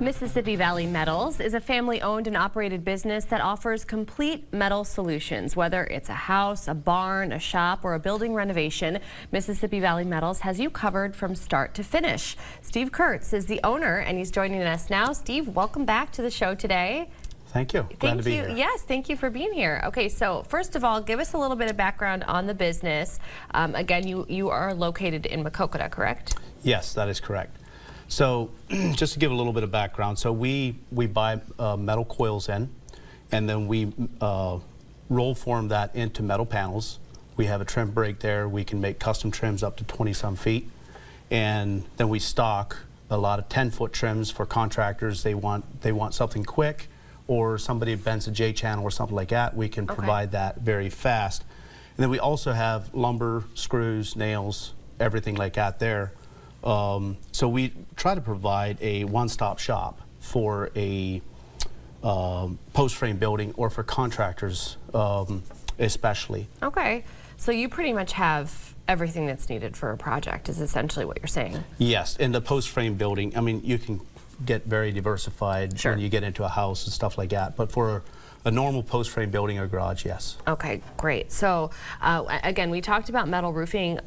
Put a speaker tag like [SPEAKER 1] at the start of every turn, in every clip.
[SPEAKER 1] Mississippi Valley Metals is a family-owned and operated business that offers complete metal solutions. Whether it's a house, a barn, a shop, or a building renovation, Mississippi Valley Metals has you covered from start to finish. Steve Kurtz is the owner, and he's joining us now. Steve, welcome back to the show today.
[SPEAKER 2] Thank you. Glad to be here.
[SPEAKER 1] Yes, thank you for being here. Okay, so first of all, give us a little bit of background on the business. Again, you are located in Maquoketa, correct?
[SPEAKER 2] Yes, that is correct. So just to give a little bit of background, so we buy metal coils in, and then we roll form that into metal panels. We have a trim brake there. We can make custom trims up to 20-some feet. And then we stock a lot of 10-foot trims for contractors. They want something quick, or somebody bends a J-channel or something like that. We can provide that very fast. And then we also have lumber, screws, nails, everything like that there. So we try to provide a one-stop shop for a post-frame building, or for contractors especially.
[SPEAKER 1] Okay, so you pretty much have everything that's needed for a project is essentially what you're saying.
[SPEAKER 2] Yes, in the post-frame building, I mean, you can get very diversified
[SPEAKER 1] Sure.
[SPEAKER 2] when you get into a house and stuff like that, but for a normal post-frame building or garage, yes.
[SPEAKER 1] Okay, great. So again, we talked about metal roofing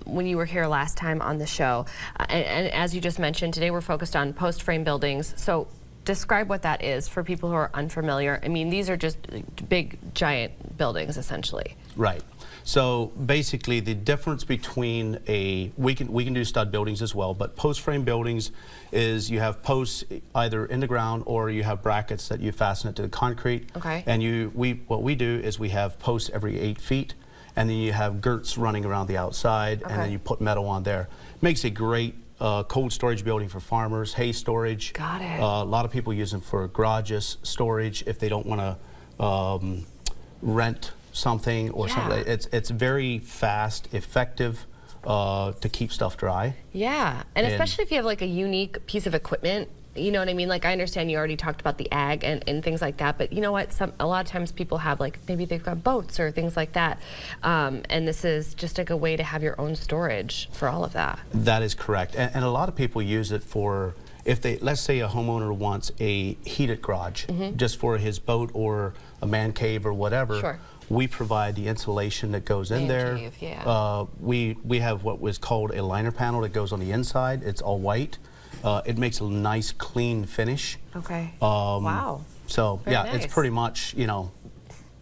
[SPEAKER 1] when you were here last time on the show, and as you just mentioned, today we're focused on post-frame buildings. So describe what that is for people who are unfamiliar. I mean, these are just big, giant buildings, essentially.
[SPEAKER 2] Right. So basically, the difference between we can do stud buildings as well, but post-frame buildings is you have posts either in the ground, or you have brackets that you fasten it to the concrete.
[SPEAKER 1] Okay.
[SPEAKER 2] And what we do is we have posts every 8 feet, and then you have girts running around the outside, and then you put metal on there. Makes a great cold storage building for farmers, hay storage.
[SPEAKER 1] Got it.
[SPEAKER 2] A lot of people use them for garages storage if they don't want to rent something or something. It's very fast, effective to keep stuff dry.
[SPEAKER 1] Yeah, and especially if you have like a unique piece of equipment. You know what I mean? Like, I understand you already talked about the ag and things like that, but you know what? A lot of times people have, like, maybe they've got boats or things like that, and this is just like a way to have your own storage for all of that.
[SPEAKER 2] That is correct, and a lot of people use it for, if they, let's say a homeowner wants a heated garage, just for his boat or a man cave or whatever.
[SPEAKER 1] Sure.
[SPEAKER 2] We provide the insulation that goes in there.
[SPEAKER 1] Cave, yeah.
[SPEAKER 2] We have what was called a liner panel that goes on the inside. It's all white. It makes a nice, clean finish.
[SPEAKER 1] Okay. Wow.
[SPEAKER 2] So
[SPEAKER 1] Very
[SPEAKER 2] yeah,
[SPEAKER 1] nice.
[SPEAKER 2] it's pretty much, you know,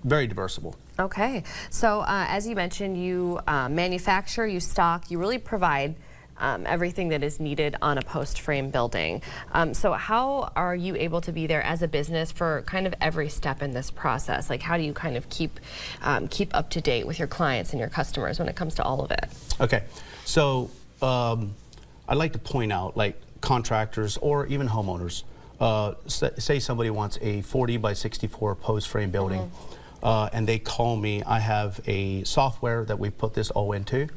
[SPEAKER 2] very diversible.
[SPEAKER 1] Okay. So as you mentioned, you manufacture, you stock, you really provide everything that is needed on a post-frame building. So how are you able to be there as a business for kind of every step in this process? Like, how do you kind of keep up to date with your clients and your customers when it comes to all of it?
[SPEAKER 2] Okay. So I'd like to point out, like, contractors or even homeowners, say somebody wants a 40 by 64 post-frame building, and they call me. I have a software that we put this all into.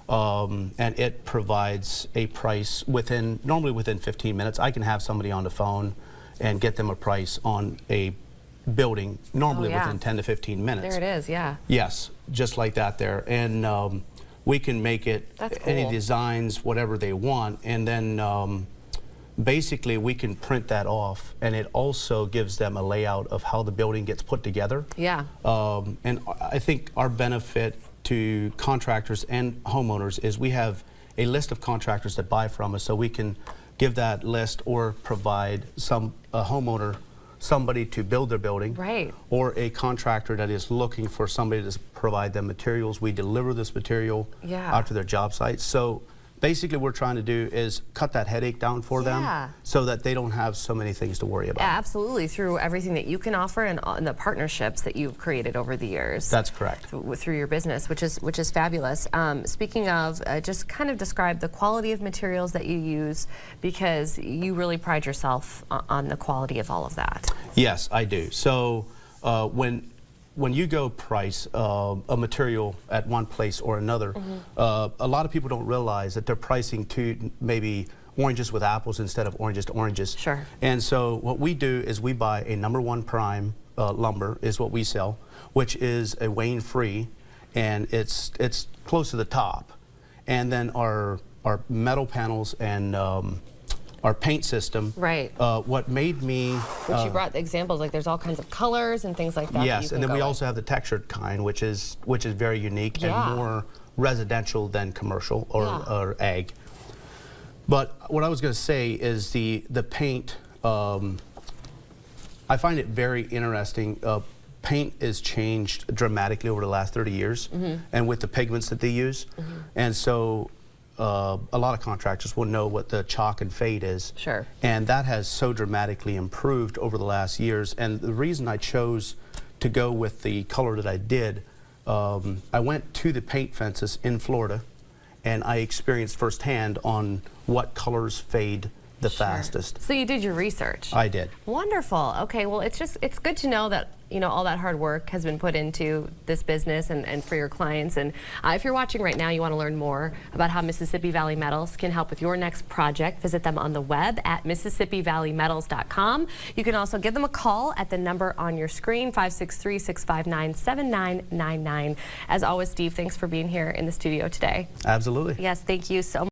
[SPEAKER 2] And it provides a price normally within 15 minutes. I can have somebody on the phone and get them a price on a building, normally within 10 to 15 minutes.
[SPEAKER 1] There it is, yeah.
[SPEAKER 2] Yes, just like that there. And we can make it any designs, whatever they want, and then basically we can print that off, and it also gives them a layout of how the building gets put together.
[SPEAKER 1] Yeah.
[SPEAKER 2] And I think our benefit to contractors and homeowners is we have a list of contractors that buy from us, so we can give that list or provide a homeowner somebody to build their building,
[SPEAKER 1] right,
[SPEAKER 2] or a contractor that is looking for somebody to provide them materials. We deliver this material out to their job sites. So basically what we're trying to do is cut that headache down for them, so that they don't have so many things to worry about.
[SPEAKER 1] Yeah, absolutely, through everything that you can offer and the partnerships that you've created over the years.
[SPEAKER 2] That's correct.
[SPEAKER 1] Through your business, which is fabulous. Speaking of, just kind of describe the quality of materials that you use, because you really pride yourself on the quality of all of that.
[SPEAKER 2] Yes, I do. So when you go price a material at one place or another, a lot of people don't realize that they're pricing to maybe oranges with apples instead of oranges to oranges.
[SPEAKER 1] Sure.
[SPEAKER 2] And so what we do is we buy a #1 prime lumber is what we sell, which is a wane free, and it's close to the top. And then our metal panels and our paint system.
[SPEAKER 1] Right.
[SPEAKER 2] What made me
[SPEAKER 1] Which you brought examples, like there's all kinds of colors and things like that.
[SPEAKER 2] yes, and then we also have the textured kind, which is very unique
[SPEAKER 1] Yeah.
[SPEAKER 2] and more residential than commercial or,
[SPEAKER 1] Yeah.
[SPEAKER 2] or ag. But what I was going to say is the paint. I find it very interesting. Paint is changed dramatically over the last 30 years, and with the pigments that they use, and so. A lot of contractors will know what the chalk and fade is.
[SPEAKER 1] Sure.
[SPEAKER 2] And that has so dramatically improved over the last years. And the reason I chose to go with the color that I did, I went to the paint fences in Florida, and I experienced firsthand on what colors fade the fastest.
[SPEAKER 1] So you did your research.
[SPEAKER 2] I did.
[SPEAKER 1] Wonderful. Okay, well, it's good to know that, you know, all that hard work has been put into this business and for your clients. And if you're watching right now, you want to learn more about how Mississippi Valley Metals can help with your next project, visit them on the web at MississippiValleyMetals.com. You can also give them a call at the number on your screen, 563-659-7999. As always, Steve, thanks for being here in the studio today.
[SPEAKER 2] Absolutely.
[SPEAKER 1] Yes, thank you so much.